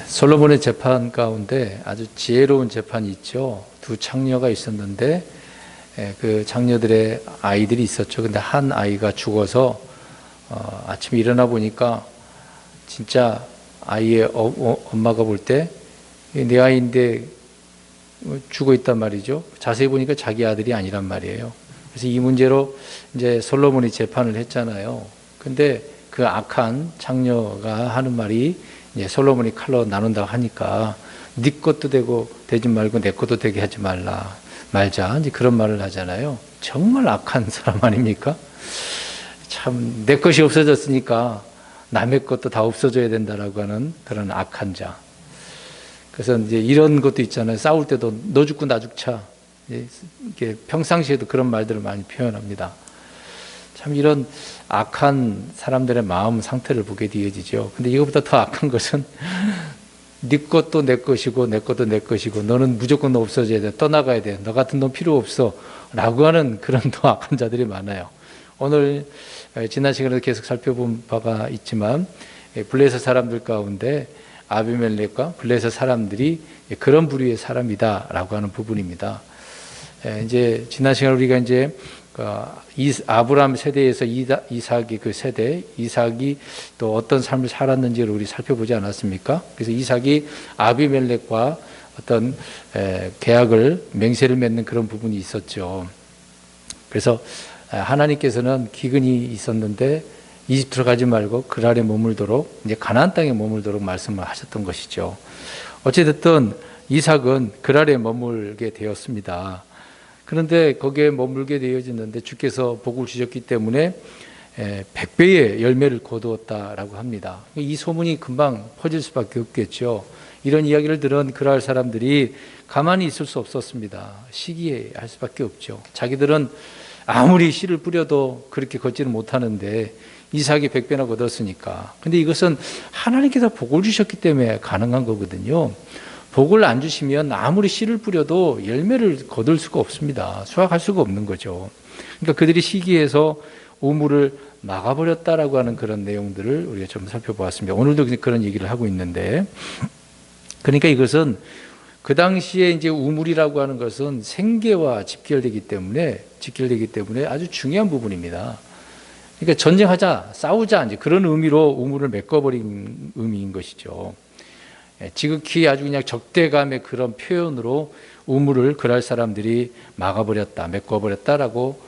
솔로몬의 재판 가운데 아주 지혜로운 재판이 있죠. 두 창녀가 있었는데 그 장녀들의 아이들이 있었죠. 근데 한 아이가 죽어서 아침에 일어나 보니까 진짜 아이의 엄마가 볼 때 내 아이인데 죽어 있단 말이죠. 자세히 보니까 자기 아들이 아니란 말이에요. 그래서 이 문제로 이제 솔로몬이 재판을 했잖아요. 근데 그 악한 장녀가 하는 말이 이제 솔로몬이 칼로 나눈다고 하니까 네 것도 되지 말고 내 것도 되게 하지 말자 이제 그런 말을 하잖아요. 정말 악한 사람 아닙니까? 참 내 것이 없어졌으니까 남의 것도 다 없어져야 된다라고 하는 그런 악한 자. 그래서 이제 이런 것도 있잖아요. 싸울 때도 너 죽고 나 죽자. 이게 평상시에도 그런 말들을 많이 표현합니다. 참 이런 악한 사람들의 마음 상태를 보게 되어지죠. 근데 이것보다 더 악한 것은 네 것도 내 것이고 내 것도 내 것이고 너는 무조건 없어져야 돼. 떠나가야 돼. 너 같은 놈 필요 없어. 라고 하는 그런 더 악한 자들이 많아요. 오늘 지난 시간에도 계속 살펴본 바가 있지만 블레셋 사람들 가운데 아비멜렉과 블레셋 사람들이 그런 부류의 사람이다라고 하는 부분입니다. 이제 지난 시간 우리가 이제 아브라함 세대에서 이삭이 그 세대, 이삭이 또 어떤 삶을 살았는지를 우리 살펴보지 않았습니까? 그래서 이삭이 아비멜렉과 어떤 계약을 맹세를 맺는 그런 부분이 있었죠. 그래서 하나님께서는 기근이 있었는데 이집트로 가지 말고 그랄에 머물도록 이제 가나안 땅에 머물도록 말씀을 하셨던 것이죠. 어찌됐든 이삭은 그랄에 머물게 되었습니다. 그런데 거기에 머물게 되어졌는데 주께서 복을 주셨기 때문에 100배의 열매를 거두었다라고 합니다. 이 소문이 금방 퍼질 수밖에 없겠죠. 이런 이야기를 들은 그랄 사람들이 가만히 있을 수 없었습니다. 시기할 수밖에 없죠. 자기들은 아무리 씨를 뿌려도 그렇게 걷지는 못하는데 이삭이 100배나 거뒀으니까. 근데 이것은 하나님께서 복을 주셨기 때문에 가능한 거거든요. 복을 안 주시면 아무리 씨를 뿌려도 열매를 거둘 수가 없습니다. 수확할 수가 없는 거죠. 그러니까 그들이 시기해서 우물을 막아버렸다라고 하는 그런 내용들을 우리가 좀 살펴보았습니다. 오늘도 그런 얘기를 하고 있는데, 그러니까 이것은 그 당시에 이제 우물이라고 하는 것은 생계와 직결되기 때문에 아주 중요한 부분입니다. 그러니까 전쟁하자, 싸우자 이제 그런 의미로 우물을 메꿔버린 의미인 것이죠. 지극히 아주 그냥 적대감의 그런 표현으로 우물을 그랄 사람들이 막아버렸다, 메꿔버렸다라고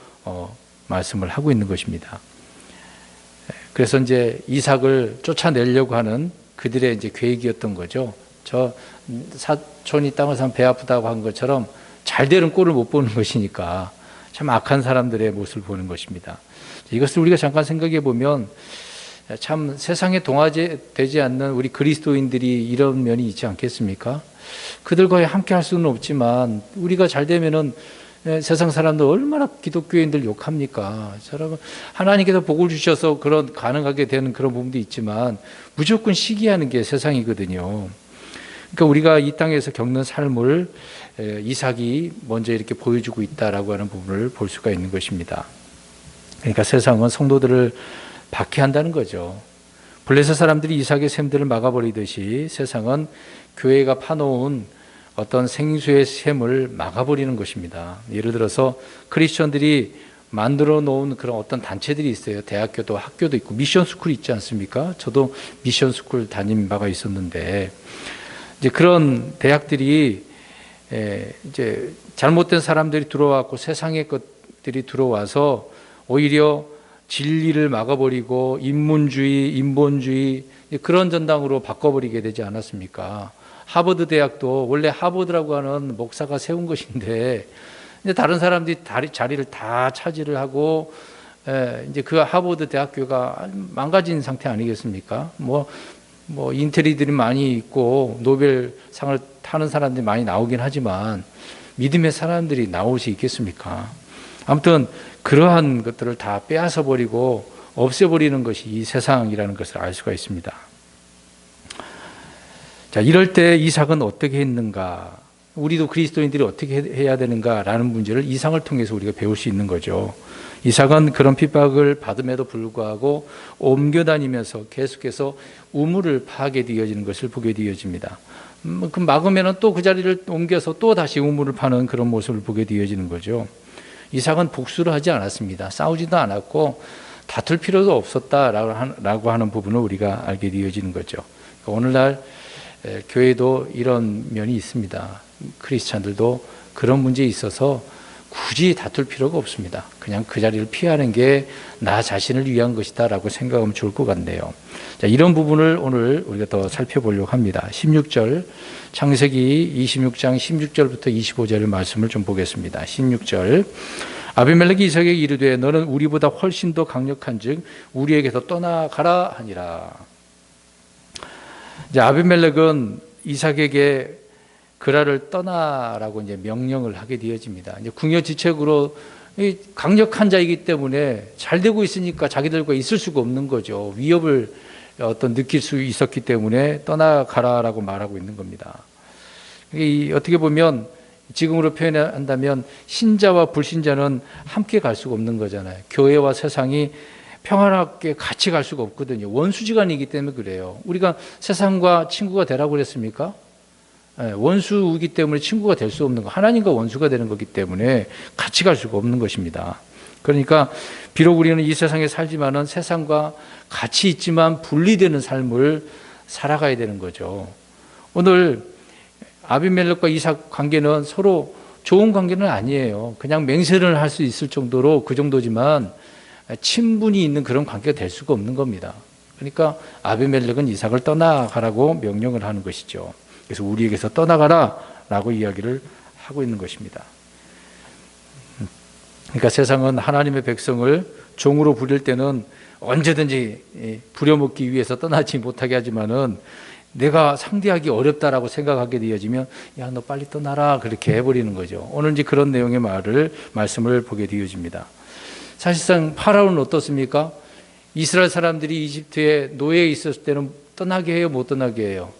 말씀을 하고 있는 것입니다. 그래서 이제 이삭을 쫓아내려고 하는 그들의 이제 계획이었던 거죠. 저 사촌이 땅을 사면 배 아프다고 한 것처럼 잘 되는 꼴을 못 보는 것이니까 참 악한 사람들의 모습을 보는 것입니다. 이것을 우리가 잠깐 생각해 보면 참 세상에 동화되지 않는 우리 그리스도인들이 이런 면이 있지 않겠습니까? 그들과 함께 할 수는 없지만 우리가 잘 되면은 세상 사람들 얼마나 기독교인들 욕합니까? 여러분 하나님께서 복을 주셔서 그런 가능하게 되는 그런 부분도 있지만 무조건 시기하는 게 세상이거든요. 그러니까 우리가 이 땅에서 겪는 삶을 이삭이 먼저 이렇게 보여주고 있다라고 하는 부분을 볼 수가 있는 것입니다. 그러니까 세상은 성도들을 박해한다는 거죠. 블레셋 사람들이 이삭의 샘들을 막아버리듯이 세상은 교회가 파놓은 어떤 생수의 샘을 막아버리는 것입니다. 예를 들어서 크리스천들이 만들어 놓은 그런 어떤 단체들이 있어요. 대학교도 학교도 있고 미션 스쿨이 있지 않습니까? 저도 미션 스쿨 다닌 바가 있었는데 이제 그런 대학들이 이제 잘못된 사람들이 들어와서 세상의 것들이 들어와서 오히려 진리를 막아버리고 인문주의, 인본주의 그런 전당으로 바꿔버리게 되지 않았습니까? 하버드 대학도 원래 하버드라고 하는 목사가 세운 것인데 이제 다른 사람들이 자리를 다 차지를 하고 이제 그 하버드 대학교가 망가진 상태 아니겠습니까? 뭐 인테리들이 많이 있고 노벨상을 타는 사람들이 많이 나오긴 하지만 믿음의 사람들이 나올 수 있겠습니까? 아무튼 그러한 것들을 다 빼앗아 버리고 없애버리는 것이 이 세상이라는 것을 알 수가 있습니다. 자, 이럴 때 이삭은 어떻게 했는가? 우리도 그리스도인들이 어떻게 해야 되는가라는 문제를 이삭을 통해서 우리가 배울 수 있는 거죠. 이삭은 그런 핍박을 받음에도 불구하고 옮겨 다니면서 계속해서 우물을 파게 되어지는 것을 보게 되어집니다. 그 막으면 또 그 자리를 옮겨서 또 다시 우물을 파는 그런 모습을 보게 되어지는 거죠. 이삭은 복수를 하지 않았습니다. 싸우지도 않았고 다툴 필요도 없었다라고 하는 부분을 우리가 알게 되어지는 거죠. 오늘날 교회도 이런 면이 있습니다. 크리스찬들도 그런 문제에 있어서 굳이 다툴 필요가 없습니다. 그냥 그 자리를 피하는 게 나 자신을 위한 것이다 라고 생각하면 좋을 것 같네요. 자, 이런 부분을 오늘 우리가 더 살펴보려고 합니다. 16절, 창세기 26장 16절부터 25절의 말씀을 좀 보겠습니다. 16절, 아비멜렉이 이삭에게 이르되 너는 우리보다 훨씬 더 강력한즉 우리에게서 떠나가라 하니라. 이제 아비멜렉은 이삭에게 그라를 떠나라고 이제 명령을 하게 되어집니다. 이제 궁여지책으로 강력한 자이기 때문에 잘 되고 있으니까 자기들과 있을 수가 없는 거죠. 위협을 느낄 수 있었기 때문에 떠나가라라고 말하고 있는 겁니다. 어떻게 보면 지금으로 표현한다면 신자와 불신자는 함께 갈 수가 없는 거잖아요. 교회와 세상이 평안하게 같이 갈 수가 없거든요. 원수지간이기 때문에 그래요. 우리가 세상과 친구가 되라고 그랬습니까? 원수이기 때문에 친구가 될 수 없는 거, 하나님과 원수가 되는 거기 때문에 같이 갈 수가 없는 것입니다. 그러니까 비록 우리는 이 세상에 살지만은 세상과 같이 있지만 분리되는 삶을 살아가야 되는 거죠. 오늘 아비멜렉과 이삭 관계는 서로 좋은 관계는 아니에요. 그냥 맹세를 할 수 있을 정도로 그 정도지만 친분이 있는 그런 관계가 될 수가 없는 겁니다. 그러니까 아비멜렉은 이삭을 떠나가라고 명령을 하는 것이죠. 그래서 우리에게서 떠나가라 라고 이야기를 하고 있는 것입니다. 그러니까 세상은 하나님의 백성을 종으로 부릴 때는 언제든지 부려먹기 위해서 떠나지 못하게 하지만은 내가 상대하기 어렵다라고 생각하게 되어지면 야, 너 빨리 떠나라 그렇게 해버리는 거죠. 오늘 이제 그런 내용의 말씀을 보게 되어집니다. 사실상 파라오는 어떻습니까? 이스라엘 사람들이 이집트에 노예에 있었을 때는 떠나게 해요, 못 떠나게 해요?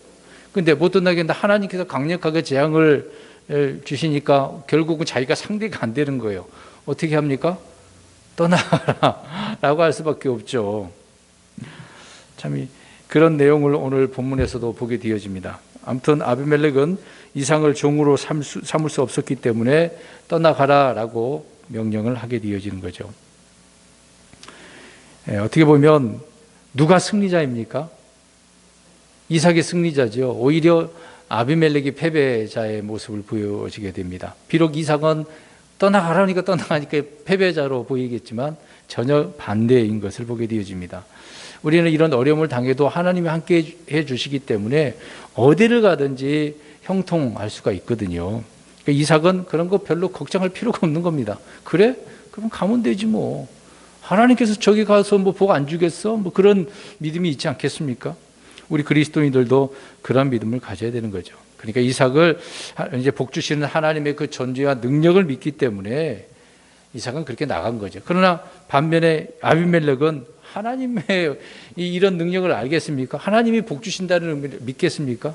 근데 못 떠나게 했는데 하나님께서 강력하게 재앙을 주시니까 결국은 자기가 상대가 안 되는 거예요. 어떻게 합니까? 떠나라 라고 할 수밖에 없죠. 참 그런 내용을 오늘 본문에서도 보게 되어집니다. 아무튼 아비멜렉은 이삭을 종으로 삼을 수 없었기 때문에 떠나가라 라고 명령을 하게 되어지는 거죠. 어떻게 보면 누가 승리자입니까? 이삭이 승리자죠. 오히려 아비멜렉이 패배자의 모습을 보여지게 됩니다. 비록 이삭은 떠나가라니까 떠나가니까 패배자로 보이겠지만 전혀 반대인 것을 보게 되어집니다. 우리는 이런 어려움을 당해도 하나님이 함께 해주시기 때문에 어디를 가든지 형통할 수가 있거든요. 그러니까 이삭은 그런 거 별로 걱정할 필요가 없는 겁니다. 그래? 그럼 가면 되지 뭐. 하나님께서 저기 가서 뭐 복 안 주겠어? 뭐 그런 믿음이 있지 않겠습니까? 우리 그리스도인들도 그런 믿음을 가져야 되는 거죠. 그러니까 이삭을 이제 복 주시는 하나님의 그 존재와 능력을 믿기 때문에 이삭은 그렇게 나간 거죠. 그러나 반면에 아비멜렉은 하나님의 이런 능력을 알겠습니까? 하나님이 복 주신다는 의미를 믿겠습니까?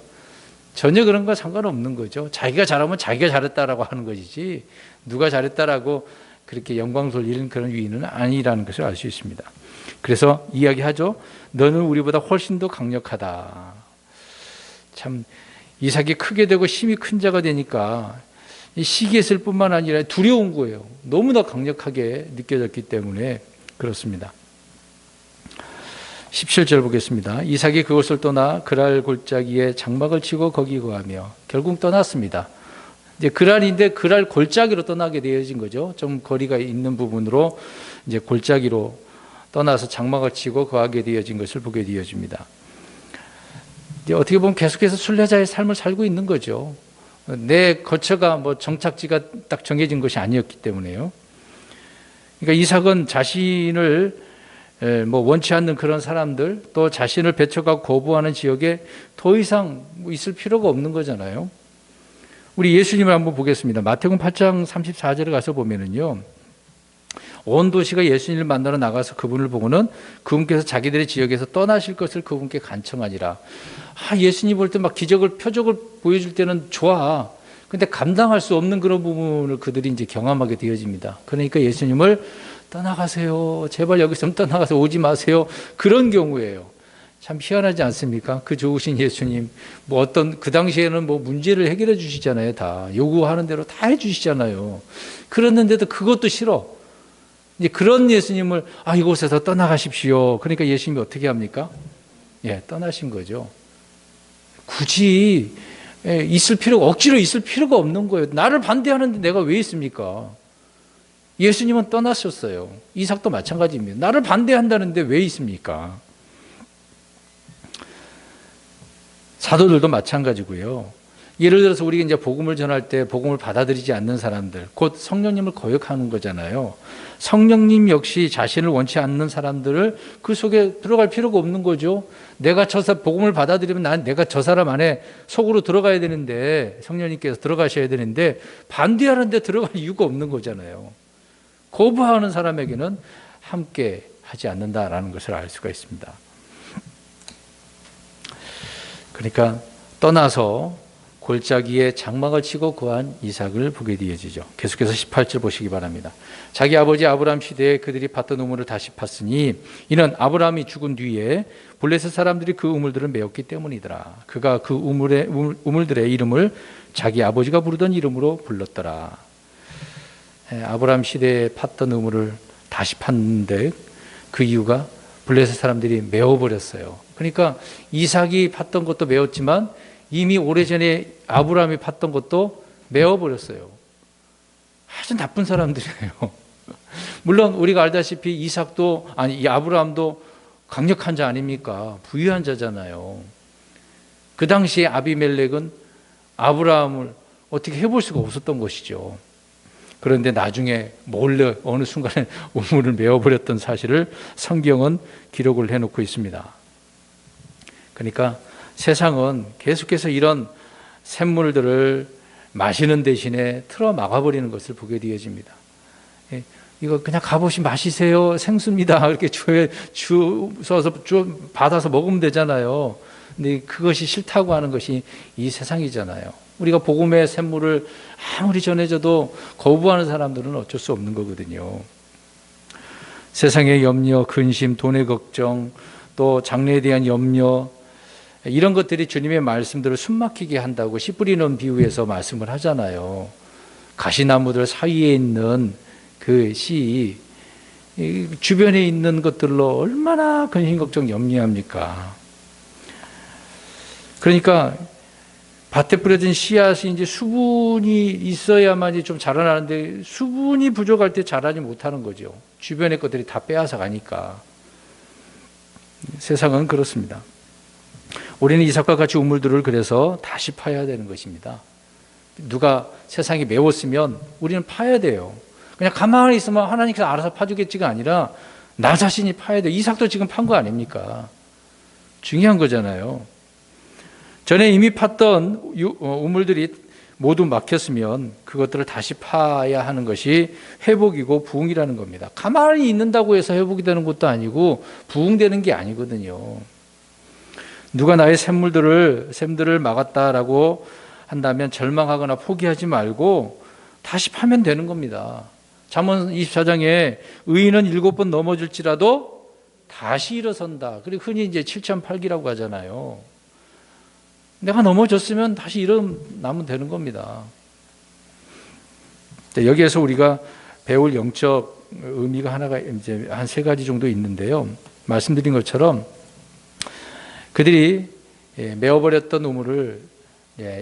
전혀 그런 거 상관없는 거죠. 자기가 잘하면 자기가 잘했다라고 하는 것이지 누가 잘했다라고 그렇게 영광 돌리는 그런 위인은 아니라는 것을 알 수 있습니다. 그래서 이야기하죠. 너는 우리보다 훨씬 더 강력하다. 참 이삭이 크게 되고 힘이 큰 자가 되니까 시기했을 뿐만 아니라 두려운 거예요. 너무나 강력하게 느껴졌기 때문에 그렇습니다. 17절 보겠습니다. 이삭이 그곳을 떠나 그랄 골짜기에 장막을 치고 거기 거하며 결국 떠났습니다. 이제 그랄인데 그랄 골짜기로 떠나게 되어진 거죠. 좀 거리가 있는 부분으로 이제 골짜기로 떠나서 장막을 치고 거하게 되어진 것을 보게 되어집니다. 이제 어떻게 보면 계속해서 순례자의 삶을 살고 있는 거죠. 내 거처가 뭐 정착지가 딱 정해진 것이 아니었기 때문에요. 그러니까 이삭은 자신을 뭐 원치 않는 그런 사람들 또 자신을 배척하고 거부하는 지역에 더 이상 있을 필요가 없는 거잖아요. 우리 예수님을 한번 보겠습니다. 마태복음 8장 34절에 가서 보면은요. 온 도시가 예수님을 만나러 나가서 그분을 보고는 그분께서 자기들의 지역에서 떠나실 것을 그분께 간청하니라. 예수님 볼 때 막 기적을 표적을 보여줄 때는 좋아. 근데 감당할 수 없는 그런 부분을 그들이 이제 경험하게 되어집니다. 그러니까 예수님을 떠나가세요. 제발 여기서 좀 떠나가서 오지 마세요. 그런 경우예요. 참 희한하지 않습니까? 그 좋으신 예수님, 뭐 어떤, 그 당시에는 뭐 문제를 해결해 주시잖아요. 다. 요구하는 대로 다 해 주시잖아요. 그랬는데도 그것도 싫어. 이제 그런 예수님을, 이곳에서 떠나가십시오. 그러니까 예수님이 어떻게 합니까? 예, 떠나신 거죠. 굳이 있을 필요가, 억지로 있을 필요가 없는 거예요. 나를 반대하는데 내가 왜 있습니까? 예수님은 떠나셨어요. 이삭도 마찬가지입니다. 나를 반대한다는데 왜 있습니까? 사도들도 마찬가지고요. 예를 들어서 우리가 이제 복음을 전할 때 복음을 받아들이지 않는 사람들, 곧 성령님을 거역하는 거잖아요. 성령님 역시 자신을 원치 않는 사람들을 그 속에 들어갈 필요가 없는 거죠. 내가 복음을 받아들이면 내가 저 사람 안에 속으로 들어가야 되는데, 성령님께서 들어가셔야 되는데 반대하는데 들어갈 이유가 없는 거잖아요. 거부하는 사람에게는 함께 하지 않는다라는 것을 알 수가 있습니다. 그러니까 떠나서 골짜기에 장막을 치고 거한 이삭을 보게 되어지죠. 계속해서 18절 보시기 바랍니다. 자기 아버지 아브라함 시대에 그들이 팠던 우물을 다시 팠으니 이는 아브라함이 죽은 뒤에 블레셋 사람들이 그 우물들을 메웠기 때문이더라. 그가 그 우물들의 이름을 자기 아버지가 부르던 이름으로 불렀더라. 아브라함 시대에 팠던 우물을 다시 팠는데 그 이유가 블레셋 사람들이 메워버렸어요. 그러니까 이삭이 팠던 것도 메웠지만 이미 오래전에 아브라함이 팠던 것도 메워버렸어요. 아주 나쁜 사람들이에요. 물론 우리가 알다시피 이 아브라함도 강력한 자 아닙니까? 부유한 자잖아요. 그 당시에 아비멜렉은 아브라함을 어떻게 해볼 수가 없었던 것이죠. 그런데 나중에 몰래 어느 순간에 우물을 메워버렸던 사실을 성경은 기록을 해놓고 있습니다. 그러니까 세상은 계속해서 이런 샘물들을 마시는 대신에 틀어 막아버리는 것을 보게 되어집니다. 이거 그냥 가보시 마시세요. 생수입니다. 이렇게 주워서 받아서 먹으면 되잖아요. 근데 그것이 싫다고 하는 것이 이 세상이잖아요. 우리가 복음의 샘물을 아무리 전해져도 거부하는 사람들은 어쩔 수 없는 거거든요. 세상의 염려, 근심, 돈의 걱정, 또 장래에 대한 염려, 이런 것들이 주님의 말씀들을 숨막히게 한다고 씨 뿌리는 비유에서 말씀을 하잖아요. 가시나무들 사이에 있는 그 씨, 주변에 있는 것들로 얼마나 근심, 걱정, 염려합니까? 그러니까 밭에 뿌려진 씨앗이 이제 수분이 있어야만 좀 자라나는데 수분이 부족할 때 자라지 못하는 거죠. 주변의 것들이 다 빼앗아 가니까. 세상은 그렇습니다. 우리는 이삭과 같이 우물들을 그래서 다시 파야 되는 것입니다. 누가 세상이 메웠으면 우리는 파야 돼요. 그냥 가만히 있으면 하나님께서 알아서 파주겠지가 아니라 나 자신이 파야 돼요. 이삭도 지금 판 거 아닙니까? 중요한 거잖아요. 전에 이미 팠던 우물들이 모두 막혔으면 그것들을 다시 파야 하는 것이 회복이고 부흥이라는 겁니다. 가만히 있는다고 해서 회복이 되는 것도 아니고 부흥되는 게 아니거든요. 누가 나의 샘들을 막았다라고 한다면 절망하거나 포기하지 말고 다시 파면 되는 겁니다. 잠언 24장에 의인은 7번 넘어질지라도 다시 일어선다. 그리고 흔히 이제 7,8기라고 하잖아요. 내가 넘어졌으면 다시 일어나면 되는 겁니다. 여기에서 우리가 배울 영적 의미가 하나가 이제 한 3가지 정도 있는데요. 말씀드린 것처럼 그들이 메워버렸던 우물을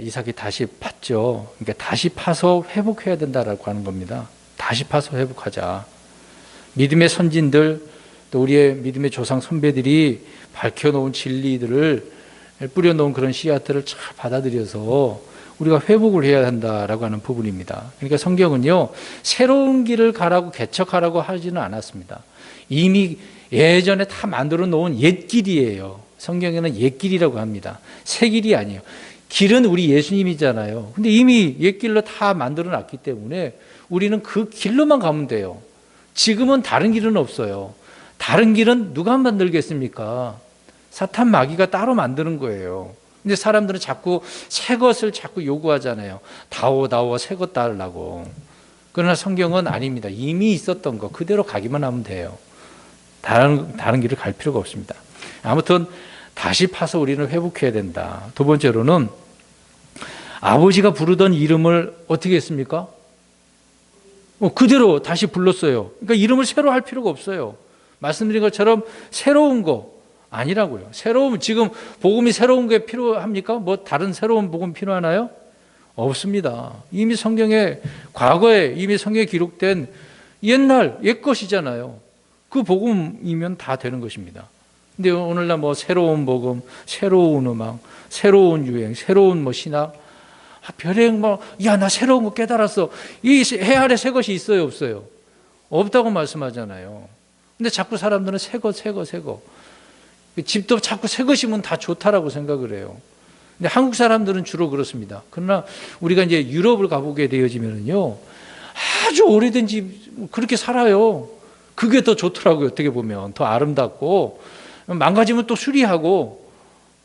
이삭이 다시 팠죠. 그러니까 다시 파서 회복해야 된다라고 하는 겁니다. 다시 파서 회복하자. 믿음의 선진들, 또 우리의 믿음의 조상 선배들이 밝혀놓은 진리들을 뿌려놓은 그런 씨앗들을 잘 받아들여서 우리가 회복을 해야 한다라고 하는 부분입니다. 그러니까 성경은요, 새로운 길을 가라고 개척하라고 하지는 않았습니다. 이미 예전에 다 만들어 놓은 옛 길이에요. 성경에는 옛 길이라고 합니다. 새 길이 아니에요. 길은 우리 예수님이잖아요. 근데 이미 옛 길로 다 만들어 놨기 때문에 우리는 그 길로만 가면 돼요. 지금은 다른 길은 없어요. 다른 길은 누가 만들겠습니까? 사탄 마귀가 따로 만드는 거예요. 근데 사람들은 자꾸 새 것을 자꾸 요구하잖아요. 다오 새 것 달라고. 그러나 성경은 아닙니다. 이미 있었던 거 그대로 가기만 하면 돼요. 다른 길을 갈 필요가 없습니다. 아무튼 다시 파서 우리는 회복해야 된다. 두 번째로는 아버지가 부르던 이름을 어떻게 했습니까? 그대로 다시 불렀어요. 그러니까 이름을 새로 할 필요가 없어요. 말씀드린 것처럼 새로운 거 아니라고요. 지금 복음이 새로운 게 필요합니까? 뭐 다른 새로운 복음 필요하나요? 없습니다. 이미 과거에 이미 성경에 기록된 옛 것이잖아요. 그 복음이면 다 되는 것입니다. 근데 오늘날 뭐 새로운 복음, 새로운 음악, 새로운 유행, 새로운 신학, 별행 나 새로운 거 깨달았어. 이 해 아래 새 것이 있어요, 없어요? 없다고 말씀하잖아요. 근데 자꾸 사람들은 새 거. 집도 자꾸 새 것이면 다 좋다라고 생각을 해요. 근데 한국 사람들은 주로 그렇습니다. 그러나 우리가 이제 유럽을 가보게 되어지면요, 아주 오래된 집 그렇게 살아요. 그게 더 좋더라고요. 어떻게 보면 더 아름답고 망가지면 또 수리하고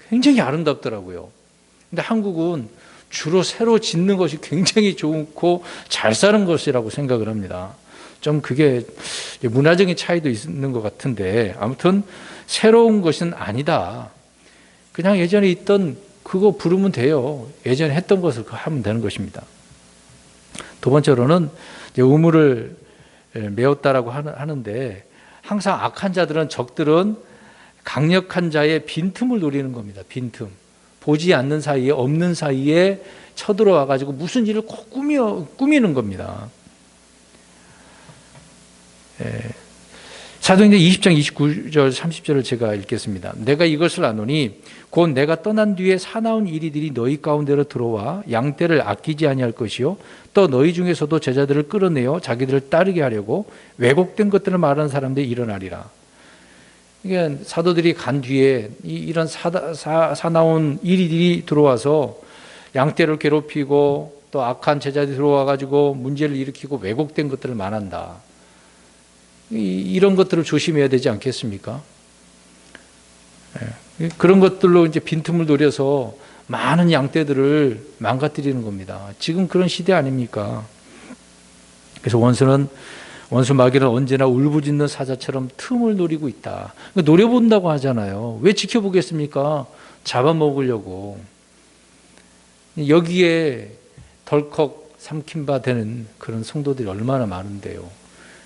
굉장히 아름답더라고요. 근데 한국은 주로 새로 짓는 것이 굉장히 좋고 잘 사는 것이라고 생각을 합니다. 좀 그게 문화적인 차이도 있는 것 같은데 아무튼 새로운 것은 아니다. 그냥 예전에 있던 그거 부르면 돼요. 예전에 했던 것을 하면 되는 것입니다. 두 번째로는 우물을 메웠다라고 하는데 항상 악한 자들은 적들은 강력한 자의 빈틈을 노리는 겁니다. 빈틈. 보지 않는 사이에 없는 사이에 쳐들어와 가지고 무슨 일을 꼭 꾸미는 겁니다. 사도행전 20장 29절 30절을 제가 읽겠습니다. 내가 이것을 아노니 곧 내가 떠난 뒤에 사나운 이리들이 너희 가운데로 들어와 양떼를 아끼지 아니할 것이요 또 너희 중에서도 제자들을 끌어내어 자기들을 따르게 하려고 왜곡된 것들을 말하는 사람들이 일어나리라. 이게 사도들이 간 뒤에 이런 사나운 이리들이 들어와서 양떼를 괴롭히고 또 악한 제자들이 들어와 가지고 문제를 일으키고 왜곡된 것들을 말한다. 이런 것들을 조심해야 되지 않겠습니까? 그런 것들로 이제 빈틈을 노려서 많은 양떼들을 망가뜨리는 겁니다. 지금 그런 시대 아닙니까? 그래서 원수 마귀는 언제나 울부짖는 사자처럼 틈을 노리고 있다. 노려본다고 하잖아요. 왜 지켜보겠습니까? 잡아먹으려고. 여기에 덜컥 삼킨 바 되는 그런 성도들이 얼마나 많은데요.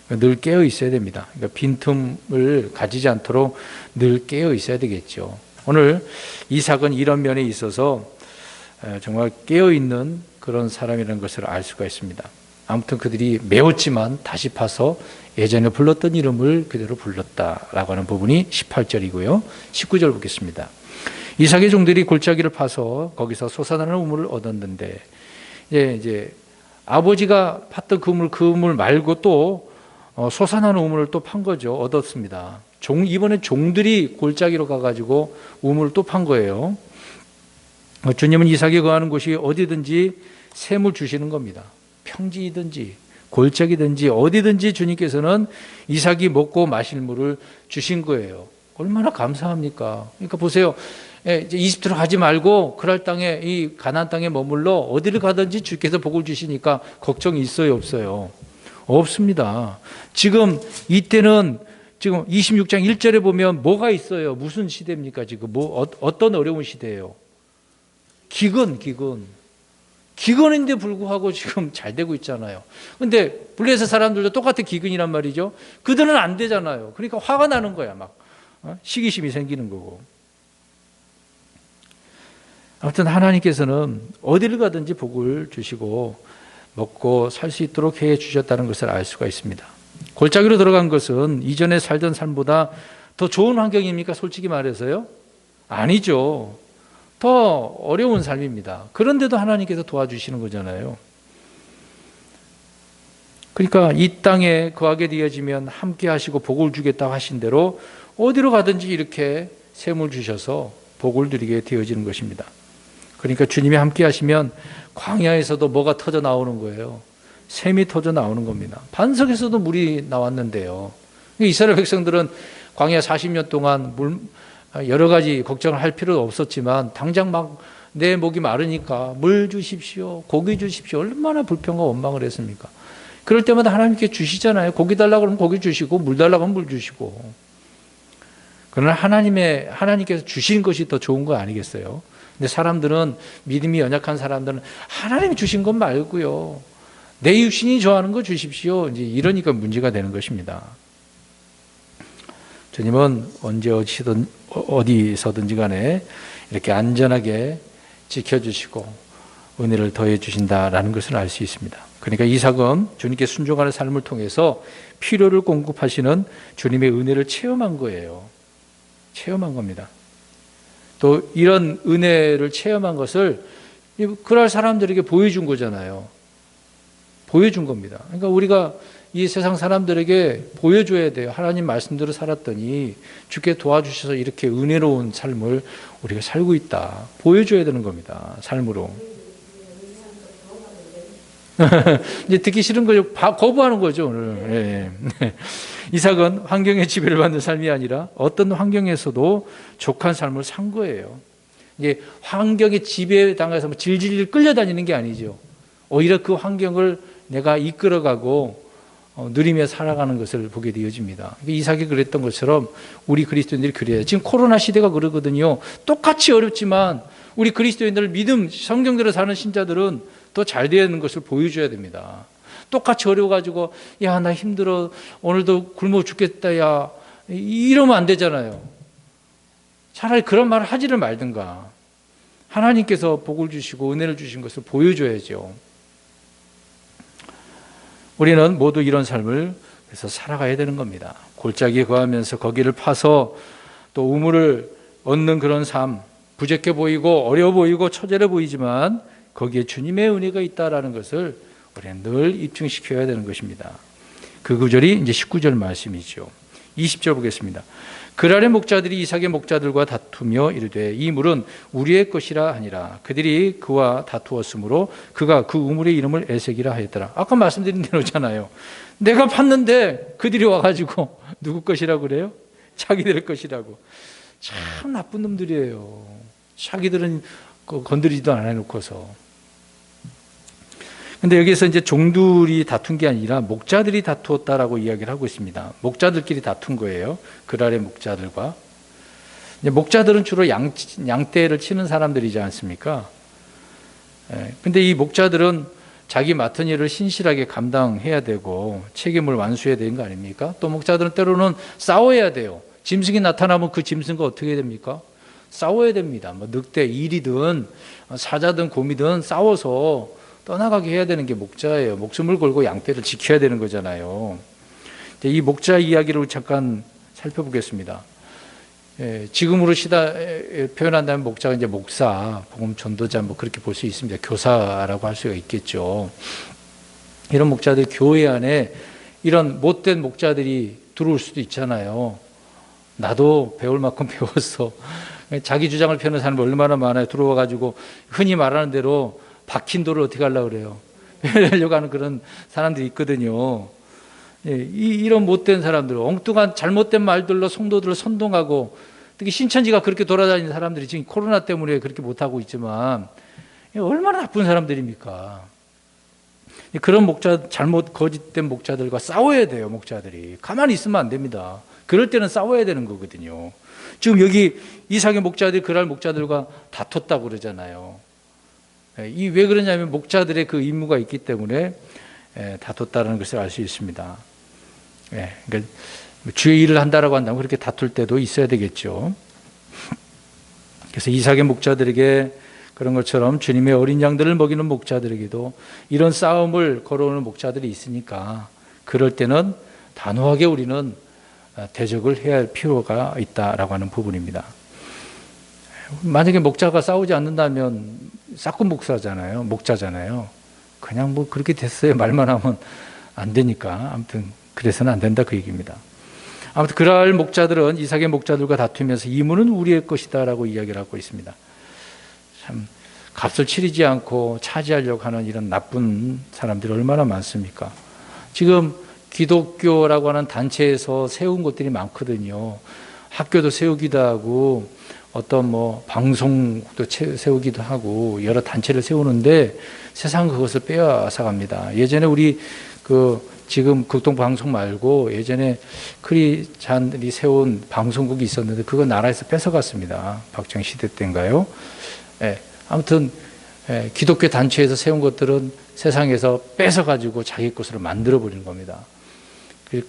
늘 깨어 있어야 됩니다. 그러니까 빈틈을 가지지 않도록 늘 깨어 있어야 되겠죠. 오늘 이삭은 이런 면에 있어서 정말 깨어 있는 그런 사람이라는 것을 알 수가 있습니다. 아무튼 그들이 메웠지만 다시 파서 예전에 불렀던 이름을 그대로 불렀다라고 하는 부분이 18절이고요. 19절 보겠습니다. 이삭의 종들이 골짜기를 파서 거기서 솟아나는 우물을 얻었는데 이제 아버지가 팠던 그 우물 말고 또 솟아나는 우물을 또 판 거죠. 얻었습니다. 이번에 종들이 골짜기로 가가지고 우물을 또 판 거예요. 주님은 이삭이 거하는 곳이 어디든지 샘을 주시는 겁니다. 평지이든지 골짜기든지 어디든지 주님께서는 이삭이 먹고 마실 물을 주신 거예요. 얼마나 감사합니까? 그러니까 보세요. 이제 이집트로 가지 말고 그랄 땅에 이 가나안 땅에 머물러 어디를 가든지 주께서 복을 주시니까 걱정이 있어요, 없어요? 없습니다. 지금 이때는 지금 26장 1절에 보면 뭐가 있어요? 무슨 시대입니까? 지금 어떤 어려운 시대예요? 기근인데 불구하고 지금 잘 되고 있잖아요. 근데 블레셋 사람들도 똑같은 기근이란 말이죠. 그들은 안 되잖아요. 그러니까 화가 나는 거야. 막 시기심이 생기는 거고. 아무튼 하나님께서는 어디를 가든지 복을 주시고 먹고 살 수 있도록 해 주셨다는 것을 알 수가 있습니다. 골짜기로 들어간 것은 이전에 살던 삶보다 더 좋은 환경입니까? 솔직히 말해서요? 아니죠. 더 어려운 삶입니다. 그런데도 하나님께서 도와주시는 거잖아요. 그러니까 이 땅에 거하게 되어지면 함께 하시고 복을 주겠다고 하신 대로 어디로 가든지 이렇게 샘을 주셔서 복을 드리게 되어지는 것입니다. 그러니까 주님이 함께 하시면 광야에서도 뭐가 터져 나오는 거예요. 샘이 터져 나오는 겁니다. 반석에서도 물이 나왔는데요. 이스라엘 백성들은 광야 40년 동안 여러 가지 걱정을 할 필요도 없었지만 당장 막 내 목이 마르니까 물 주십시오, 고기 주십시오. 얼마나 불평과 원망을 했습니까? 그럴 때마다 하나님께 주시잖아요. 고기 달라고 그러면 고기 주시고 물 달라고 하면 물 주시고. 그러나 하나님께서 주신 것이 더 좋은 거 아니겠어요? 근데 사람들은, 믿음이 연약한 사람들은 하나님이 주신 것 말고요, 내 육신이 좋아하는 거 주십시오, 이제 이러니까 문제가 되는 것입니다. 주님은 언제 어디서든지 간에 이렇게 안전하게 지켜주시고 은혜를 더해 주신다라는 것을 알 수 있습니다. 그러니까 이삭은 주님께 순종하는 삶을 통해서 필요를 공급하시는 주님의 은혜를 체험한 거예요. 체험한 겁니다. 또 이런 은혜를 체험한 것을 그럴 사람들에게 보여준 거잖아요. 보여준 겁니다. 그러니까 우리가 이 세상 사람들에게 보여줘야 돼요. 하나님 말씀대로 살았더니 주께 도와주셔서 이렇게 은혜로운 삶을 우리가 살고 있다. 보여줘야 되는 겁니다. 삶으로. 이제 듣기 싫은 거죠. 거부하는 거죠, 오늘. 예. 이삭은 환경의 지배를 받는 삶이 아니라 어떤 환경에서도 족한 삶을 산 거예요. 이게 환경의 지배에 당해서 질질 끌려다니는 게 아니죠. 오히려 그 환경을 내가 이끌어가고 누리며 살아가는 것을 보게 되어집니다. 이삭이 그랬던 것처럼 우리 그리스도인들이 그래요. 지금 코로나 시대가 그러거든요. 똑같이 어렵지만 우리 그리스도인들 믿음, 성경대로 사는 신자들은 더 잘 되는 것을 보여줘야 됩니다. 똑같이 어려워가지고 야, 나 힘들어, 오늘도 굶어 죽겠다, 야, 이러면 안 되잖아요. 차라리 그런 말을 하지를 말든가. 하나님께서 복을 주시고 은혜를 주신 것을 보여줘야죠. 우리는 모두 이런 삶을 그래서 살아가야 되는 겁니다. 골짜기에 거하면서 거기를 파서 또 우물을 얻는 그런 삶, 부족해 보이고 어려워 보이고 처절해 보이지만 거기에 주님의 은혜가 있다라는 것을 우리는 늘 입증시켜야 되는 것입니다. 그 구절이 이제 19절 말씀이죠. 20절 보겠습니다. 그날의 목자들이 이삭의 목자들과 다투며 이르되 이 물은 우리의 것이라 하니라. 그들이 그와 다투었으므로 그가 그 우물의 이름을 에색이라 하였더라. 아까 말씀드린 대로잖아요. 내가 팠는데 그들이 와가지고 누구 것이라고 그래요? 자기들 것이라고. 참 나쁜 놈들이에요. 자기들은 건드리지도 않아놓고서. 근데 여기서 이제 종들이 다툰 게 아니라 목자들이 다투었다라고 이야기를 하고 있습니다. 목자들끼리 다툰 거예요. 그날의 목자들과. 이제 목자들은 주로 양떼를 치는 사람들이지 않습니까? 근데 이 목자들은 자기 맡은 일을 신실하게 감당해야 되고 책임을 완수해야 되는 거 아닙니까? 또 목자들은 때로는 싸워야 돼요. 짐승이 나타나면 그 짐승과 어떻게 됩니까? 싸워야 됩니다. 뭐 늑대, 일이든 사자든 곰이든 싸워서 떠나가게 해야 되는 게 목자예요. 목숨을 걸고 양떼를 지켜야 되는 거잖아요. 이 목자 이야기를 잠깐 살펴보겠습니다. 지금으로 표현한다면 목자가 이제 목사, 복음 전도자 뭐 그렇게 볼 수 있습니다. 교사라고 할 수가 있겠죠. 이런 목자들 교회 안에 이런 못된 목자들이 들어올 수도 있잖아요. 나도 배울 만큼 배웠어. 자기 주장을 펴는 사람이 얼마나 많아요. 들어와가지고 흔히 말하는 대로 박힌 돌을 어떻게 하려고 그래요? 하려고 하는 그런 사람들이 있거든요. 이런 못된 사람들, 엉뚱한 잘못된 말들로 성도들을 선동하고, 특히 신천지가 그렇게 돌아다니는 사람들이 지금 코로나 때문에 그렇게 못하고 있지만 얼마나 나쁜 사람들입니까? 그런 목자, 거짓된 목자들과 싸워야 돼요. 목자들이 가만히 있으면 안 됩니다. 그럴 때는 싸워야 되는 거거든요. 지금 여기 이삭의 목자들이 그날 목자들과 다퉜다고 그러잖아요. 왜 그러냐면 목자들의 그 임무가 있기 때문에 다퉜다는 것을 알 수 있습니다. 그러니까 주의 일을 한다라고 한다면 그렇게 다툴 때도 있어야 되겠죠. 그래서 이삭의 목자들에게 그런 것처럼 주님의 어린 양들을 먹이는 목자들에게도 이런 싸움을 걸어오는 목자들이 있으니까 그럴 때는 단호하게 우리는 대적을 해야 할 필요가 있다라고 하는 부분입니다. 만약에 목자가 싸우지 않는다면 싹군 목자잖아요. 그냥 뭐 그렇게 됐어요. 말만 하면 안 되니까. 아무튼 그래서는 안 된다 그 얘기입니다. 아무튼 그날 목자들은 이삭의 목자들과 다투면서 이 문은 우리의 것이다라고 이야기를 하고 있습니다. 참 값을 치르지 않고 차지하려고 하는 이런 나쁜 사람들이 얼마나 많습니까? 지금 기독교라고 하는 단체에서 세운 것들이 많거든요. 학교도 세우기도 하고 어떤 뭐 방송도 세우기도 하고 여러 단체를 세우는데 세상은 그것을 빼앗아 갑니다. 예전에 우리 지금 극동방송 말고 예전에 크리스찬들이 세운 방송국이 있었는데 그거 나라에서 뺏어갔습니다. 박정희 시대 때인가요? 아무튼 기독교 단체에서 세운 것들은 세상에서 뺏어가지고 자기 것으로 만들어버리는 겁니다.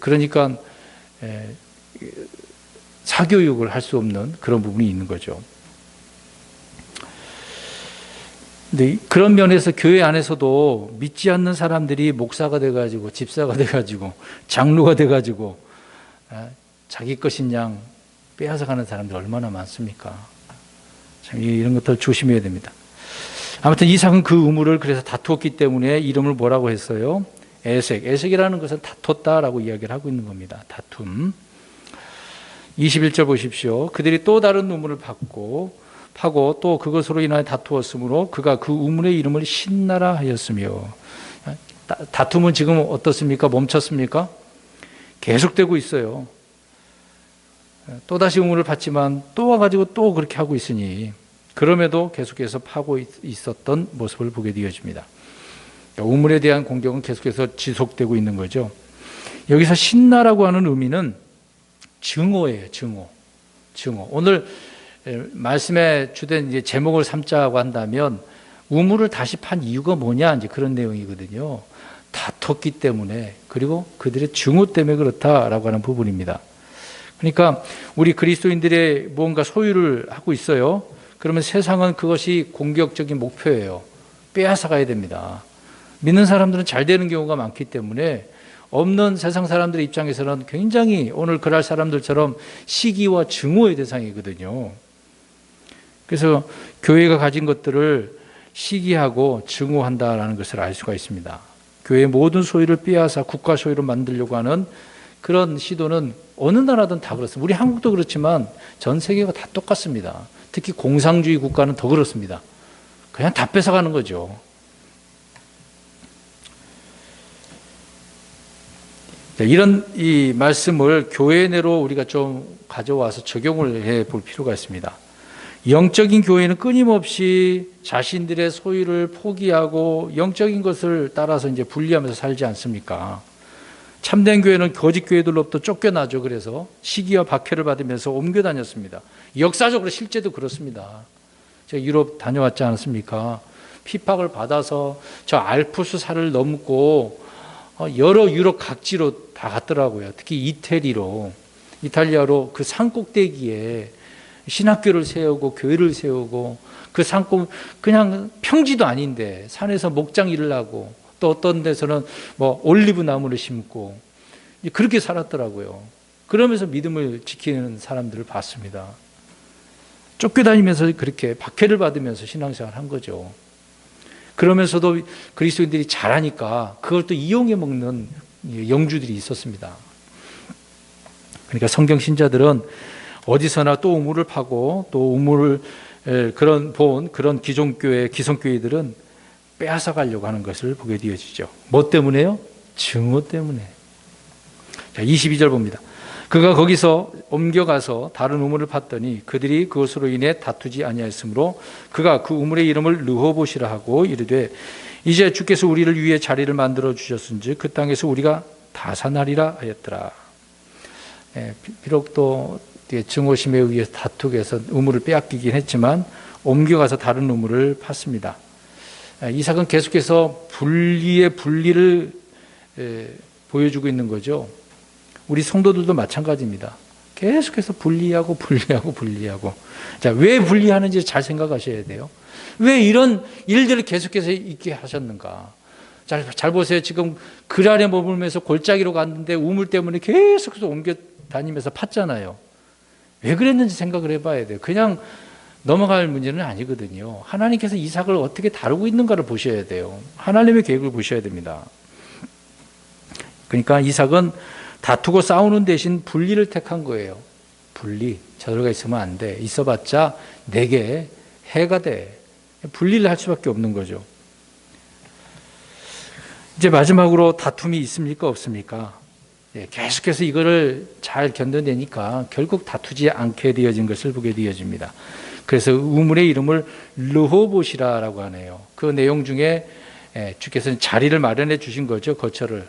그러니까 사교육을 할 수 없는 그런 부분이 있는 거죠. 근데 그런 면에서 교회 안에서도 믿지 않는 사람들이 목사가 돼가지고 집사가 돼가지고 장로가 돼가지고 자기 것인 양 빼앗아가는 사람들 얼마나 많습니까? 참 이런 것들 조심해야 됩니다. 아무튼 이삭은 그 우물을 그래서 다투었기 때문에 이름을 뭐라고 했어요? 에색. 에색이라는 것은 다퉜다라고 이야기를 하고 있는 겁니다. 다툼. 21절 보십시오. 그들이 또 다른 우물을 파고 또 그것으로 인하여 다투었으므로 그가 그 우물의 이름을 신나라 하였으며. 다툼은 지금 어떻습니까? 멈췄습니까? 계속되고 있어요. 또다시 우물을 팠지만 또 와가지고 또 그렇게 하고 있으니 그럼에도 계속해서 파고 있었던 모습을 보게 되어집니다. 우물에 대한 공격은 계속해서 지속되고 있는 거죠. 여기서 신나라고 하는 의미는 증오예요. 증오. 오늘 말씀에 주된 이제 제목을 삼자고 한다면 우물을 다시 판 이유가 뭐냐 이제 그런 내용이거든요. 다퉜기 때문에 그리고 그들의 증오 때문에 그렇다라고 하는 부분입니다. 그러니까 우리 그리스도인들의 무언가 소유를 하고 있어요. 그러면 세상은 그것이 공격적인 목표예요. 빼앗아 가야 됩니다. 믿는 사람들은 잘 되는 경우가 많기 때문에 없는 세상 사람들의 입장에서는 굉장히 오늘 그럴 사람들처럼 시기와 증오의 대상이거든요. 그래서 교회가 가진 것들을 시기하고 증오한다라는 것을 알 수가 있습니다. 교회의 모든 소유를 빼앗아 국가 소유로 만들려고 하는 그런 시도는 어느 나라든 다 그렇습니다. 우리 한국도 그렇지만 전 세계가 다 똑같습니다. 특히 공산주의 국가는 더 그렇습니다. 그냥 다 뺏어가는 거죠. 이런 이 말씀을 교회 내로 우리가 좀 가져와서 적용을 해 볼 필요가 있습니다. 영적인 교회는 끊임없이 자신들의 소유를 포기하고 영적인 것을 따라서 이제 분리하면서 살지 않습니까? 참된 교회는 거짓 교회들로부터 쫓겨나죠. 그래서 시기와 박해를 받으면서 옮겨 다녔습니다. 역사적으로 실제도 그렇습니다. 제가 유럽 다녀왔지 않았습니까? 핍박을 받아서 저 알프스 산을 넘고 여러 유럽 각지로 다 갔더라고요. 특히 이탈리아로 그 산 꼭대기에 신학교를 세우고 교회를 세우고 그 산골 그냥 평지도 아닌데 산에서 목장 일을 하고 또 어떤 데서는 뭐 올리브 나무를 심고 그렇게 살았더라고요. 그러면서 믿음을 지키는 사람들을 봤습니다. 쫓겨다니면서 그렇게 박해를 받으면서 신앙생활을 한 거죠. 그러면서도 그리스도인들이 잘하니까 그걸 또 이용해 먹는 영주들이 있었습니다. 그러니까 성경 신자들은 어디서나 또 우물을 파고 또 우물을 그런 기존교회, 기성교회들은 빼앗아 가려고 하는 것을 보게 되어지죠. 뭐 때문에요? 증오 때문에. 자, 22절 봅니다. 그가 거기서 옮겨가서 다른 우물을 팠더니 그들이 그것으로 인해 다투지 아니하였으므로 그가 그 우물의 이름을 르호봇이라 하고 이르되 이제 주께서 우리를 위해 자리를 만들어 주셨은즉 그 땅에서 우리가 다산하리라 하였더라. 비록 또 증오심에 의해서 다투게 해서 우물을 빼앗기긴 했지만 옮겨가서 다른 우물을 팠습니다. 이삭은 계속해서 분리를 보여주고 있는 거죠. 우리 성도들도 마찬가지입니다. 계속해서 분리하고. 자, 왜 분리하는지 잘 생각하셔야 돼요. 왜 이런 일들을 계속해서 있게 하셨는가? 잘 보세요. 지금 글 아래 머물면서 골짜기로 갔는데 우물 때문에 계속해서 옮겨 다니면서 팠잖아요. 왜 그랬는지 생각을 해봐야 돼요. 그냥 넘어갈 문제는 아니거든요. 하나님께서 이삭을 어떻게 다루고 있는가를 보셔야 돼요. 하나님의 계획을 보셔야 됩니다. 그러니까 이삭은 다투고 싸우는 대신 분리를 택한 거예요. 분리. 저들과 있으면 안 돼. 있어봤자 내게 해가 돼. 분리를 할 수밖에 없는 거죠. 이제 마지막으로 다툼이 있습니까? 없습니까? 계속해서 이거를 잘 견뎌내니까 결국 다투지 않게 되어진 것을 보게 되어집니다. 그래서 우물의 이름을 르호봇이라고 하네요. 그 내용 중에 주께서는 자리를 마련해 주신 거죠. 거처를.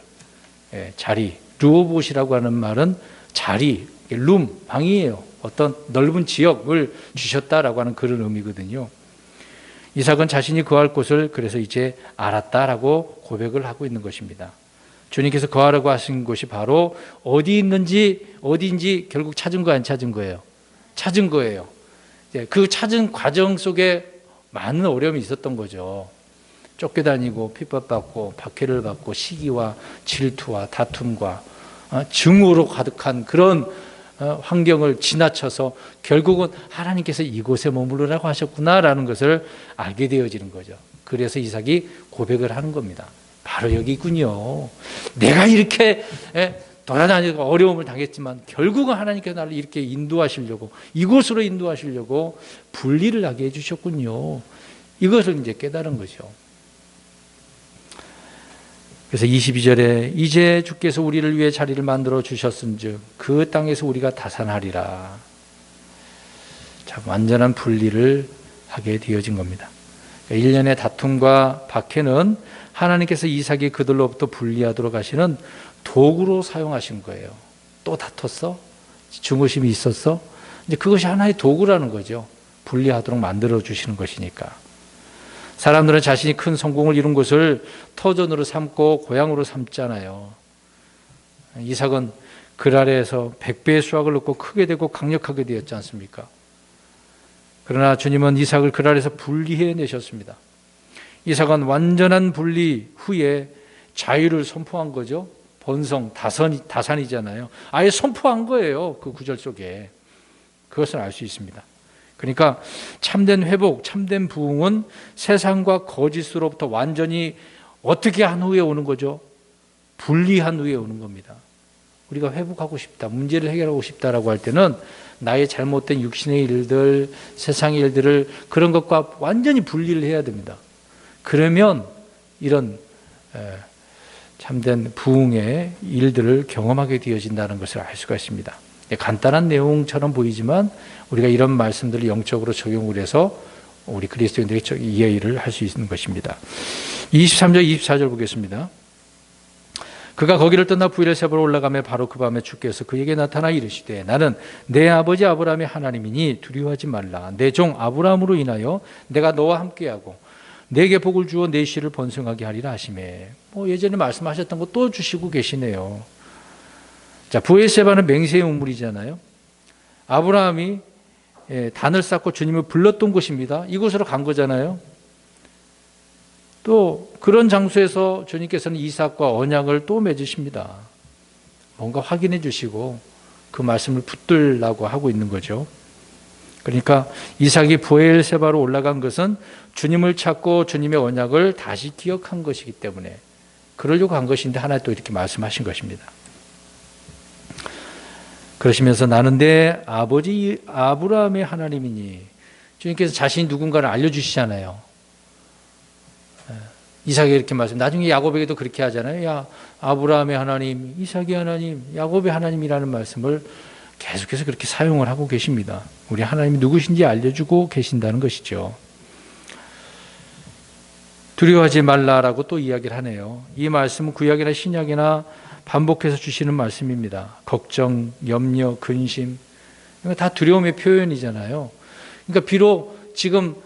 자리. 르호봇이라고 하는 말은 자리, 룸, 방이에요. 어떤 넓은 지역을 주셨다라고 하는 그런 의미거든요. 이삭은 자신이 거할 곳을 그래서 이제 알았다라고 고백을 하고 있는 것입니다. 주님께서 거하라고 하신 곳이 바로 어디인지 결국 찾은 거 안 찾은 거예요? 찾은 거예요. 그 찾은 과정 속에 많은 어려움이 있었던 거죠. 쫓겨다니고 핍박받고 박해를 받고 시기와 질투와 다툼과 증오로 가득한 그런 환경을 지나쳐서 결국은 하나님께서 이곳에 머무르라고 하셨구나라는 것을 알게 되어지는 거죠. 그래서 이삭이 고백을 하는 겁니다. 바로 여기군요. 내가 이렇게 돌아다니고 어려움을 당했지만 결국은 하나님께서 나를 이렇게 인도하시려고, 이곳으로 인도하시려고 분리를 하게 해주셨군요. 이것을 이제 깨달은 거죠. 그래서 22절에 이제 주께서 우리를 위해 자리를 만들어 주셨은즉 그 땅에서 우리가 다산하리라. 자, 완전한 분리를 하게 되어진 겁니다. 그러니까 1년의 다툼과 박해는 하나님께서 이삭이 그들로부터 분리하도록 하시는 도구로 사용하신 거예요. 또 다퉜어? 증오심이 있었어? 이제 그것이 하나의 도구라는 거죠. 분리하도록 만들어 주시는 것이니까. 사람들은 자신이 큰 성공을 이룬 것을 터전으로 삼고 고향으로 삼잖아요. 이삭은 그 아래에서 100배의 수확을 얻고 크게 되고 강력하게 되었지 않습니까? 그러나 주님은 이삭을 그 아래에서 분리해 내셨습니다. 이삭은 완전한 분리 후에 자유를 선포한 거죠. 번성, 다산이잖아요. 아예 선포한 거예요. 그 구절 속에. 그것을 알 수 있습니다. 그러니까 참된 회복, 참된 부흥은 세상과 거짓으로부터 완전히 어떻게 한 후에 오는 거죠? 분리한 후에 오는 겁니다. 우리가 회복하고 싶다, 문제를 해결하고 싶다라고 할 때는 나의 잘못된 육신의 일들, 세상의 일들을 그런 것과 완전히 분리를 해야 됩니다. 그러면 이런 참된 부흥의 일들을 경험하게 되어진다는 것을 알 수가 있습니다. 간단한 내용처럼 보이지만 우리가 이런 말씀들을 영적으로 적용을 해서 우리 그리스도인들이 이해를 할 수 있는 것입니다. 23절, 24절 보겠습니다. 그가 거기를 떠나 부엘세바로 올라가며 바로 그 밤에 주께서 그에게 나타나 이르시되 나는 내 아버지 아브라함의 하나님이니 두려워하지 말라. 내 종 아브라함으로 인하여 내가 너와 함께하고 내게 복을 주어 내 씨를 번성하게 하리라 하시매. 예전에 말씀하셨던 거 또 주시고 계시네요. 자, 부엘세바는 맹세의 우물이잖아요. 아브라함이 단을 쌓고 주님을 불렀던 곳입니다. 이곳으로 간 거잖아요. 또 그런 장소에서 주님께서는 이삭과 언약을 또 맺으십니다. 뭔가 확인해 주시고 그 말씀을 붙들라고 하고 있는 거죠. 그러니까 이삭이 부엘세바로 올라간 것은 주님을 찾고 주님의 언약을 다시 기억한 것이기 때문에 그러려고 한 것인데 하나 또 이렇게 말씀하신 것입니다. 그러시면서 나는 내 아버지 아브라함의 하나님이니, 주님께서 자신이 누군가를 알려주시잖아요. 이삭이 이렇게 말씀, 나중에 야곱에게도 그렇게 하잖아요. 야, 아브라함의 하나님, 이삭의 하나님, 야곱의 하나님이라는 말씀을 계속해서 그렇게 사용을 하고 계십니다. 우리 하나님이 누구신지 알려주고 계신다는 것이죠. 두려워하지 말라라고 또 이야기를 하네요. 이 말씀은 구약이나 신약이나 반복해서 주시는 말씀입니다. 걱정, 염려, 근심, 다 두려움의 표현이잖아요. 그러니까 비록 지금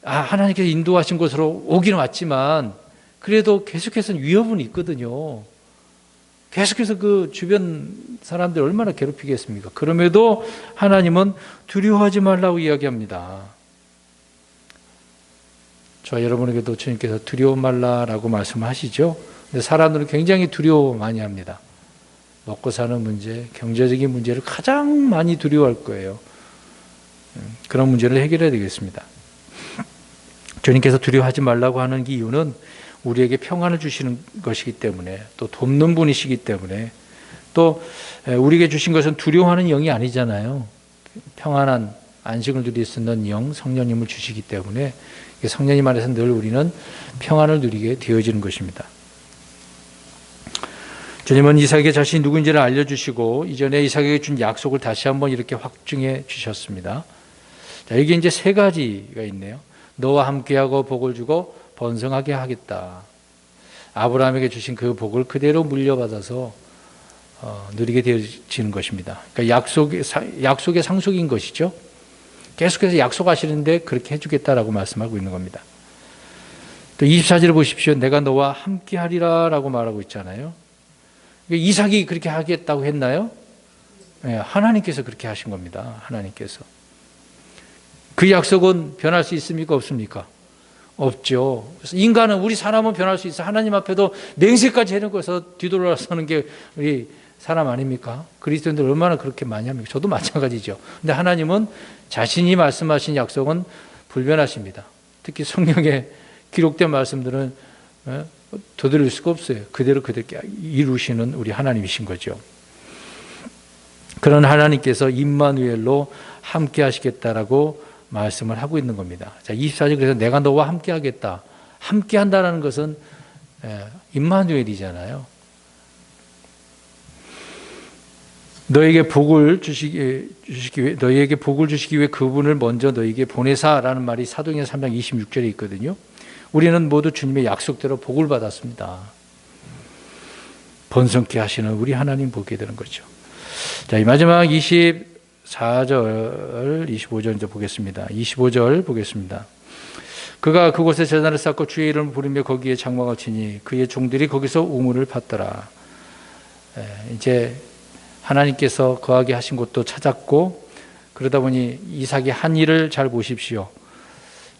하나님께서 인도하신 곳으로 오기는 왔지만 그래도 계속해서 위협은 있거든요. 계속해서 그 주변 사람들 얼마나 괴롭히겠습니까? 그럼에도 하나님은 두려워하지 말라고 이야기합니다. 저 여러분에게도 주님께서 두려워 말라라고 말씀하시죠. 근데 사람들은 굉장히 두려워 많이 합니다. 먹고 사는 문제, 경제적인 문제를 가장 많이 두려워할 거예요. 그런 문제를 해결해야 되겠습니다. 주님께서 두려워하지 말라고 하는 이유는 우리에게 평안을 주시는 것이기 때문에, 또 돕는 분이시기 때문에, 또 우리에게 주신 것은 두려워하는 영이 아니잖아요. 평안한 안식을 누릴 수 있는 영, 성령님을 주시기 때문에 성령님 안에서 늘 우리는 평안을 누리게 되어지는 것입니다. 주님은 이삭에게 자신이 누구인지를 알려주시고 이전에 이삭에게 준 약속을 다시 한번 이렇게 확증해 주셨습니다. 자, 여기 이제 세 가지가 있네요. 너와 함께하고 복을 주고 번성하게 하겠다. 아브라함에게 주신 그 복을 그대로 물려받아서 누리게 되어지는 것입니다. 그러니까 약속의 상속인 것이죠. 계속해서 약속하시는데 그렇게 해주겠다라고 말씀하고 있는 겁니다. 또 24절을 보십시오. 내가 너와 함께하리라 라고 말하고 있잖아요. 이삭이 그렇게 하겠다고 했나요? 네, 하나님께서 그렇게 하신 겁니다. 하나님께서. 그 약속은 변할 수 있습니까? 없습니까? 없죠. 그래서 인간은, 우리 사람은 변할 수 있어. 하나님 앞에도 맹세까지 해놓고서 뒤돌아서는 게 우리 사람 아닙니까? 그리스도인들 얼마나 그렇게 많이 합니까? 저도 마찬가지죠. 근데 하나님은 자신이 말씀하신 약속은 불변하십니다. 특히 성경에 기록된 말씀들은 되돌릴 수가 없어요. 그대로 이루시는 우리 하나님이신 거죠. 그런 하나님께서 임마누엘로 함께 하시겠다라고 말씀을 하고 있는 겁니다. 자, 24절, 그래서 내가 너와 함께 하겠다. 함께 한다는 것은 임마누엘이잖아요. 너에게 복을 주시기 위해 그분을 먼저 너에게 보내사라는 말이 사도행전 3장 26절에 있거든요. 우리는 모두 주님의 약속대로 복을 받았습니다. 번성케 하시는 우리 하나님 보게 되는 거죠. 자, 이 마지막 24절, 25절 이제 보겠습니다. 25절 보겠습니다. 그가 그곳에 제단을 쌓고 주의 이름을 부르며 거기에 장막을 치니 그의 종들이 거기서 우물을 팠더라. 이제 하나님께서 거하게 하신 곳도 찾았고, 그러다 보니 이삭이 한 일을 잘 보십시오.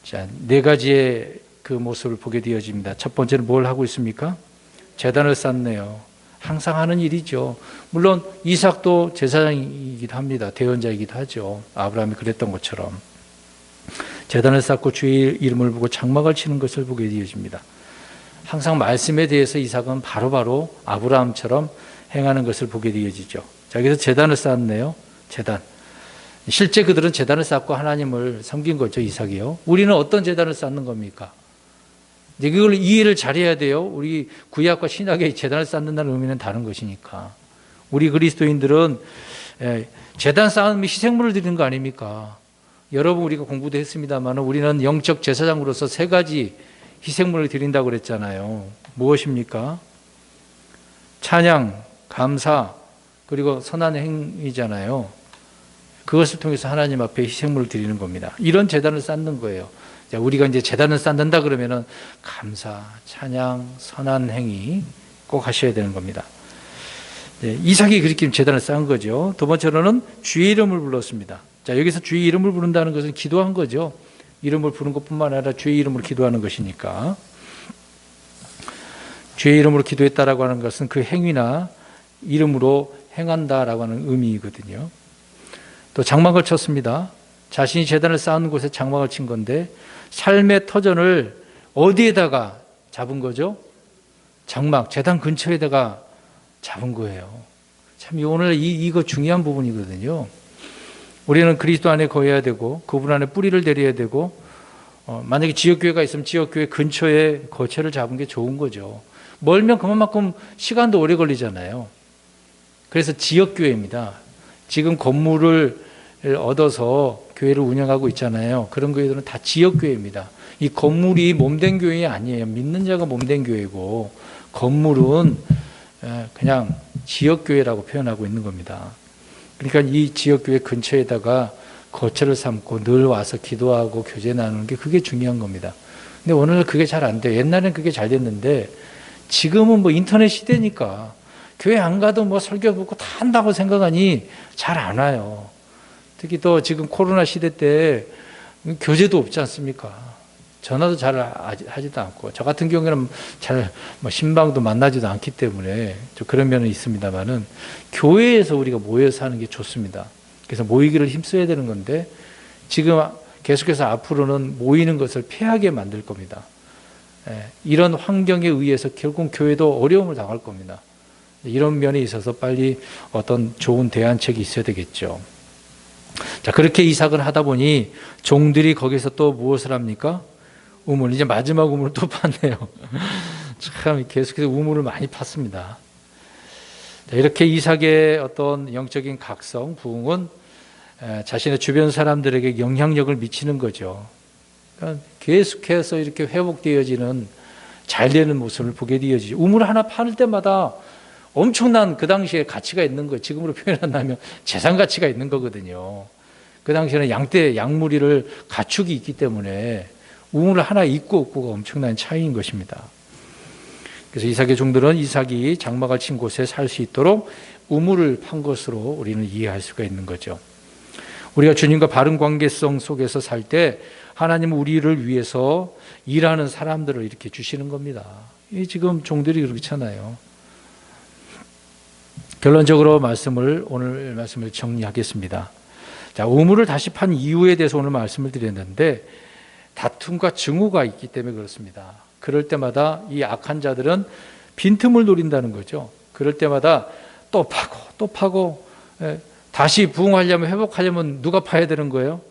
자, 네 가지의 그 모습을 보게 되어집니다. 첫 번째는 뭘 하고 있습니까? 제단을 쌓네요. 항상 하는 일이죠. 물론 이삭도 제사장이기도 합니다. 대언자이기도 하죠. 아브라함이 그랬던 것처럼. 제단을 쌓고 주의 이름을 보고 장막을 치는 것을 보게 되어집니다. 항상 말씀에 대해서 이삭은 바로바로 아브라함처럼 행하는 것을 보게 되어지죠. 자, 여기서 제단을 쌓았네요. 제단. 실제 그들은 제단을 쌓고 하나님을 섬긴 거죠. 이삭이요. 우리는 어떤 제단을 쌓는 겁니까? 이제 그걸 이해를 잘해야 돼요. 우리 구약과 신약의 제단을 쌓는다는 의미는 다른 것이니까. 우리 그리스도인들은 제단 쌓으면 희생물을 드리는 거 아닙니까? 여러분, 우리가 공부도 했습니다만 우리는 영적 제사장으로서 세 가지 희생물을 드린다고 그랬잖아요. 무엇입니까? 찬양, 감사, 그리고 선한 행위잖아요. 그것을 통해서 하나님 앞에 희생물을 드리는 겁니다. 이런 제단을 쌓는 거예요. 자, 우리가 이제 제단을 쌓는다 그러면은 감사, 찬양, 선한 행위 꼭 하셔야 되는 겁니다. 네, 이삭이 그렇게 제단을 쌓은 거죠. 두 번째로는 주의 이름을 불렀습니다. 자, 여기서 주의 이름을 부른다는 것은 기도한 거죠. 이름을 부른 것뿐만 아니라 주의 이름으로 기도하는 것이니까. 주의 이름으로 기도했다라고 하는 것은 그 행위나 이름으로 행한다라고 하는 의미이거든요. 또 장막을 쳤습니다. 자신이 제단을 쌓은 곳에 장막을 친 건데 삶의 터전을 어디에다가 잡은 거죠? 장막, 제단 근처에다가 잡은 거예요. 참 오늘 이거 중요한 부분이거든요. 우리는 그리스도 안에 거해야 되고 그분 안에 뿌리를 내려야 되고 만약에 지역교회가 있으면 지역교회 근처에 거처를 잡은 게 좋은 거죠. 멀면 그만큼 시간도 오래 걸리잖아요. 그래서 지역교회입니다. 지금 건물을 얻어서 교회를 운영하고 있잖아요. 그런 교회들은 다 지역교회입니다. 이 건물이 몸된 교회 아니에요. 믿는 자가 몸된 교회고 건물은 그냥 지역교회라고 표현하고 있는 겁니다. 그러니까 이 지역교회 근처에다가 거처를 삼고 늘 와서 기도하고 교제 나누는 게 그게 중요한 겁니다. 근데 오늘은 그게 잘 안 돼요. 옛날에는 그게 잘 됐는데 지금은 뭐 인터넷 시대니까 교회 안 가도 뭐 설교 듣고 다 한다고 생각하니 잘 안 와요. 특히 또 지금 코로나 시대 때 교제도 없지 않습니까? 전화도 잘 하지도 않고 저 같은 경우에는 잘 뭐 신방도 만나지도 않기 때문에 좀 그런 면은 있습니다만은 교회에서 우리가 모여서 하는 게 좋습니다. 그래서 모이기를 힘써야 되는 건데 지금 계속해서 앞으로는 모이는 것을 피하게 만들 겁니다. 이런 환경에 의해서 결국 교회도 어려움을 당할 겁니다. 이런 면에 있어서 빨리 어떤 좋은 대안책이 있어야 되겠죠. 자, 그렇게 이삭을 하다 보니 종들이 거기서 또 무엇을 합니까? 우물, 이제 마지막 우물을 또 팠네요. 참 계속해서 우물을 많이 팠습니다. 이렇게 이삭의 어떤 영적인 각성, 부흥은 자신의 주변 사람들에게 영향력을 미치는 거죠. 그러니까 계속해서 이렇게 회복되어지는 잘 되는 모습을 보게 되어지죠. 우물 하나 파는 때마다 엄청난 그 당시에 가치가 있는 거, 지금으로 표현한다면 재산 가치가 있는 거거든요. 그 당시에는 양무리를 가축이 있기 때문에 우물 하나 있고 없고가 엄청난 차이인 것입니다. 그래서 이삭의 종들은 이삭이 장막을 친 곳에 살 수 있도록 우물을 판 것으로 우리는 이해할 수가 있는 거죠. 우리가 주님과 바른 관계성 속에서 살 때 하나님은 우리를 위해서 일하는 사람들을 이렇게 주시는 겁니다. 지금 종들이 그렇잖아요. 결론적으로 오늘 말씀을 정리하겠습니다. 자, 우물을 다시 판 이유에 대해서 오늘 말씀을 드렸는데 다툼과 증오가 있기 때문에 그렇습니다. 그럴 때마다 이 악한 자들은 빈틈을 노린다는 거죠. 그럴 때마다 또 파고 다시 부흥하려면, 회복하려면 누가 파야 되는 거예요?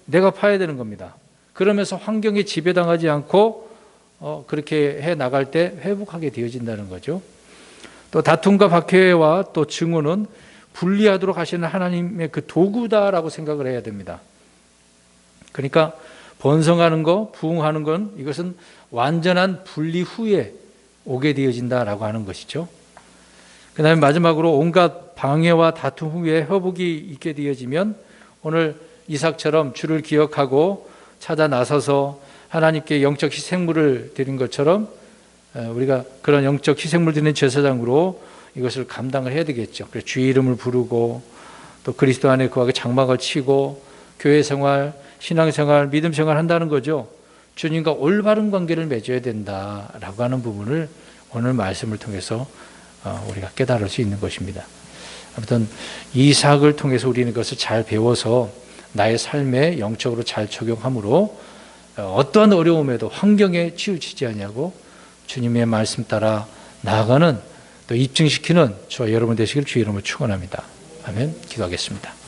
내가 파야 되는 겁니다. 그러면서 환경에 지배당하지 않고 그렇게 해 나갈 때 회복하게 되어진다는 거죠. 또 다툼과 박해와 또 증오는 분리하도록 하시는 하나님의 그 도구다라고 생각을 해야 됩니다. 그러니까 번성하는 거, 부흥하는 건 이것은 완전한 분리 후에 오게 되어진다라고 하는 것이죠. 그 다음에 마지막으로 온갖 방해와 다툼 후에 회복이 있게 되어지면 오늘 이삭처럼 주를 기억하고 찾아 나서서 하나님께 영적 희생물을 드린 것처럼 우리가 그런 영적 희생물 드리는 제사장으로 이것을 감당을 해야 되겠죠. 그래서 주의 이름을 부르고 또 그리스도 안에 거하게 장막을 치고 교회 생활, 신앙 생활, 믿음 생활 한다는 거죠. 주님과 올바른 관계를 맺어야 된다라고 하는 부분을 오늘 말씀을 통해서 우리가 깨달을 수 있는 것입니다. 아무튼 이삭을 통해서 우리는 그것을 잘 배워서 나의 삶에 영적으로 잘 적용함으로 어떠한 어려움에도 환경에 치우치지 않냐고 주님의 말씀 따라 나아가는 또 입증시키는 저와 여러분 되시길 주의 이름으로 축원합니다. 아멘. 기도하겠습니다.